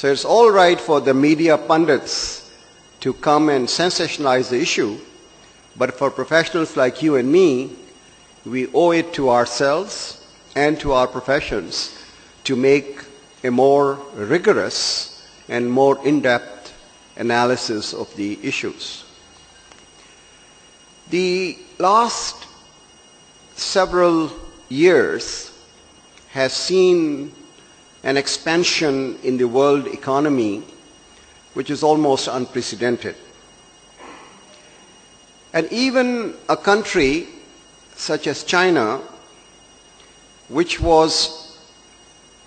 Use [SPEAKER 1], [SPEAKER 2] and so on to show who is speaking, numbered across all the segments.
[SPEAKER 1] So it's all right for the media pundits to come and sensationalize the issue, but for professionals like you and me, we owe it to ourselves and to our professions to make a more rigorous and more in-depth analysis of the issues. The last several years has seen an expansion in the world economy which is almost unprecedented. And even a country such as China, which was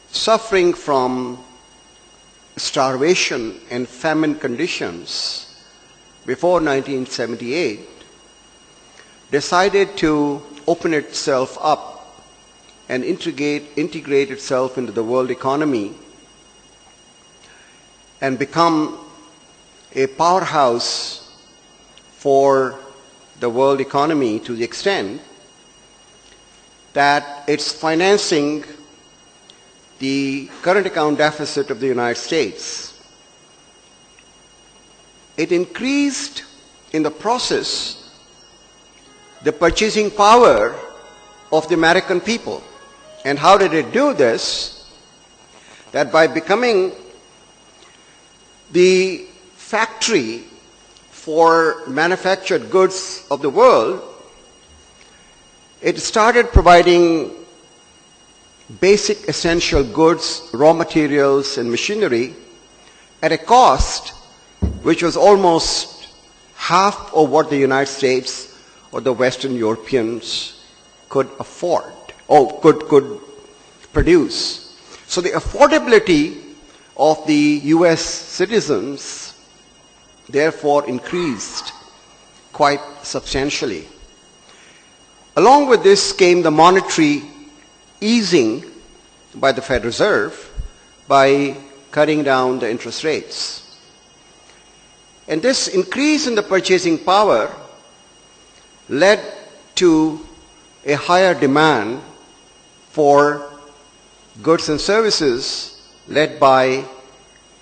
[SPEAKER 1] suffering from starvation and famine conditions before 1978, decided to open itself up and integrate itself into the world economy and become a powerhouse for the world economy to the extent that it's financing the current account deficit of the United States. It increased in the process the purchasing power of the American people. And how did it do this? That by becoming the factory for manufactured goods of the world, it started providing basic essential goods, raw materials, and machinery at a cost which was almost half of what the United States or the Western Europeans could afford or could produce. So the affordability of the US citizens therefore increased quite substantially. Along with this came the monetary easing by the Federal Reserve by cutting down the interest rates. And this increase in the purchasing power led to a higher demand for goods and services led by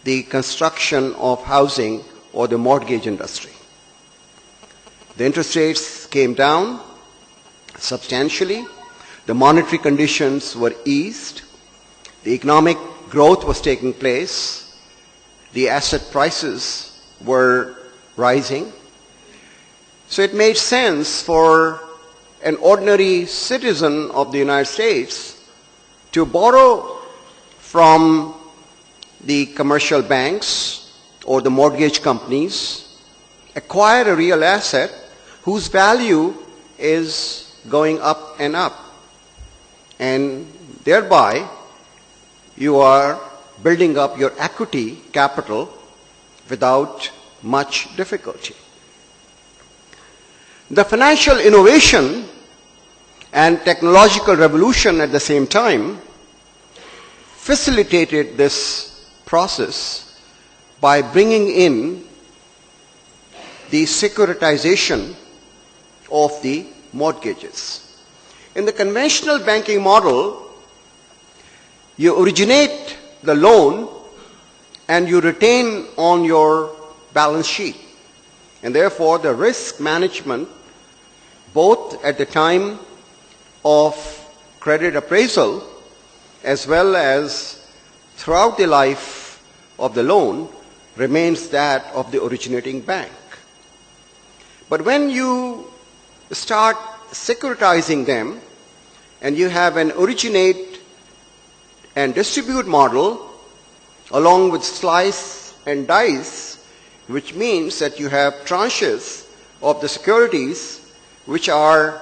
[SPEAKER 1] the construction of housing or the mortgage industry. The interest rates came down substantially. The monetary conditions were eased. The economic growth was taking place. The asset prices were rising. So it made sense for an ordinary citizen of the United States to borrow from the commercial banks or the mortgage companies, acquire a real asset whose value is going up and up. And thereby, you are building up your equity capital without much difficulty. The financial innovation and technological revolution at the same time facilitated this process by bringing in the securitization of the mortgages. In the conventional banking model, you originate the loan and you retain on your balance sheet. And therefore, the risk management, both at the time of credit appraisal as well as throughout the life of the loan, remains that of the originating bank. But when you start securitizing them and you have an originate and distribute model along with slice and dice, which means that you have tranches of the securities which are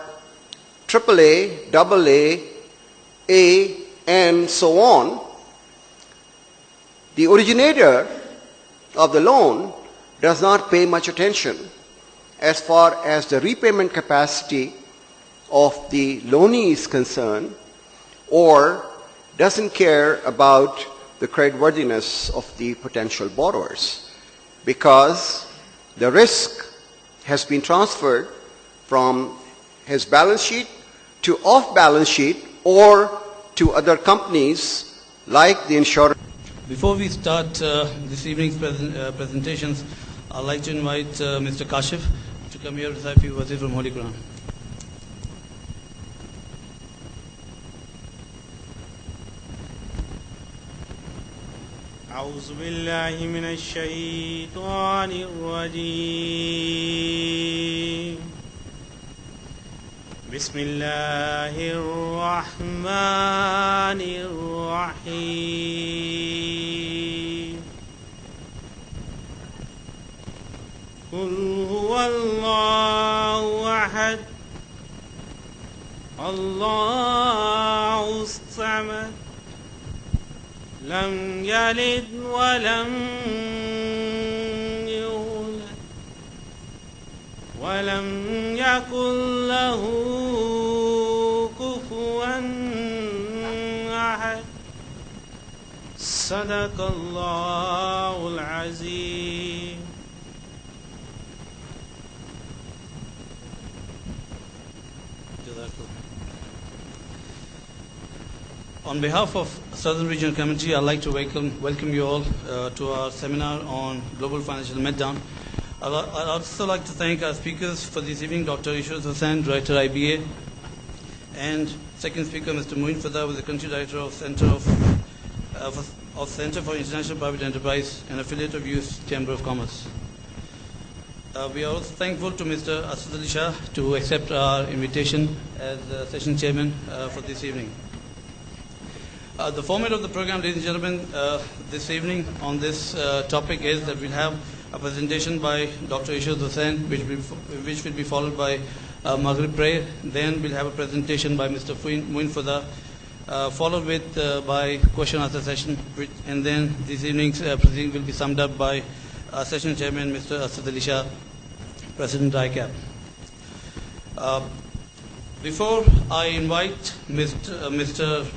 [SPEAKER 1] AAA, AA, A, and so on, the originator of the loan does not pay much attention as far as the repayment capacity of the loanee is concerned, or doesn't care about the creditworthiness of the potential borrowers, because the risk has been transferred from his balance sheet to off balance sheet or to other companies like the insurance.
[SPEAKER 2] Before we start this evening's presentations, I'd like to invite Mr. Kashif to come here to recite a few verses from Holy Quran.
[SPEAKER 3] أعوذ بالله من الشيطان الرجيم بسم الله الرحمن الرحيم قل هو الله أحد الله الصمد لم يلد ولم يولد ولم يكن له كفوا أحد صدق الله العظيم.
[SPEAKER 2] On behalf of Southern Regional Committee, I'd like to welcome you all to our seminar on Global Financial Meltdown. I'd also like to thank our speakers for this evening, Dr. Ishrat Hussain, Director IBA, and second speaker, Mr. Moin, Fudda, who is the Country Director of Center for International Private Enterprise, an affiliate of U.S. Chamber of Commerce. We are also thankful to Mr. Asad Ali Shah to accept our invitation as session chairman for this evening. The format of the program, ladies and gentlemen, this evening on this topic is that we'll have a presentation by Dr. Ishrat Hussain, which will be followed by Maghrib prayer. Then we'll have a presentation by Mr. Moin Fudda, followed with by question answer session, and then this evening's proceeding will be summed up by session chairman Mr. Asad Ali Shah, President ICAP. Before I invite Mr.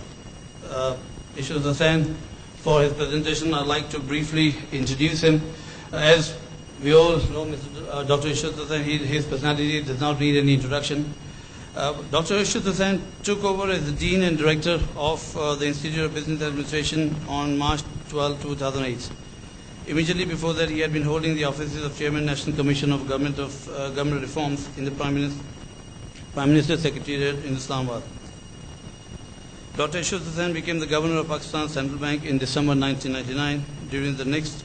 [SPEAKER 2] Ishrat Hussain for his presentation, I'd like to briefly introduce him. As we all know, Dr. Ishrat Hussain, his personality does not need any introduction. Dr. Ishrat Hussain took over as the Dean and Director of the Institute of Business Administration on March 12, 2008. Immediately before that, he had been holding the offices of Chairman, National Commission of Government Reforms in the Prime Minister's Secretariat in Islamabad. Dr. Ishrat Hussain became the Governor of Pakistan's Central Bank in December 1999. During the next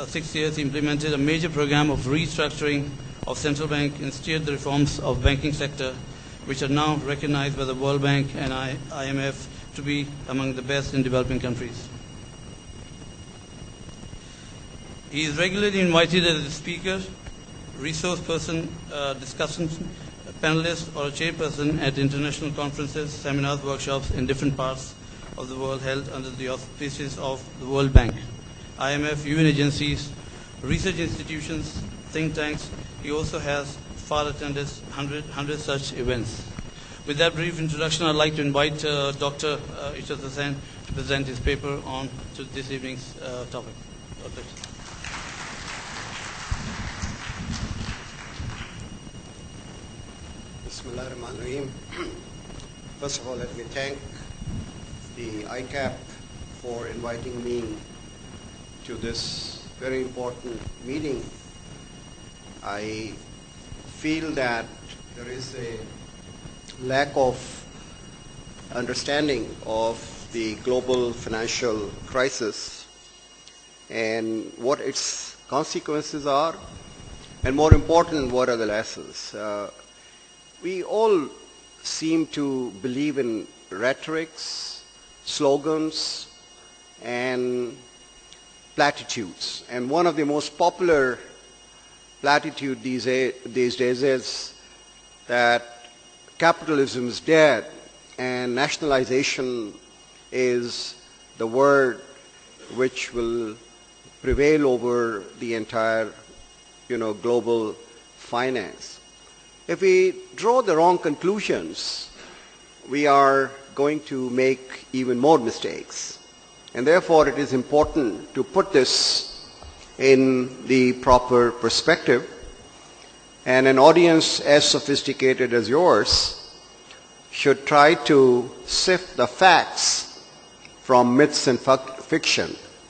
[SPEAKER 2] 6 years, he implemented a major program of restructuring of Central Bank and steered the reforms of banking sector, which are now recognized by the World Bank and IMF to be among the best in developing countries. He is regularly invited as a speaker, resource person, discussion panelist, or a chairperson at international conferences, seminars, workshops in different parts of the world held under the auspices of the World Bank, IMF, UN agencies, research institutions, think tanks. He also has far attended 100 such events. With that brief introduction, I'd like to invite Dr. Ishrat Hussain to present his paper on to this evening's topic. Dr.
[SPEAKER 1] Bismillahirrahmanirrahim. First of all, let me thank the ICAP for inviting me to this very important meeting. I feel that there is a lack of understanding of the global financial crisis and what its consequences are, and more important, what are the lessons. We all seem to believe in rhetorics, slogans, and platitudes. And one of the most popular platitudes these days is that capitalism is dead and nationalization is the word which will prevail over the entire, global finance. If we draw the wrong conclusions, we are going to make even more mistakes. And therefore, it is important to put this in the proper perspective. And an audience as sophisticated as yours should try to sift the facts from myths and fiction.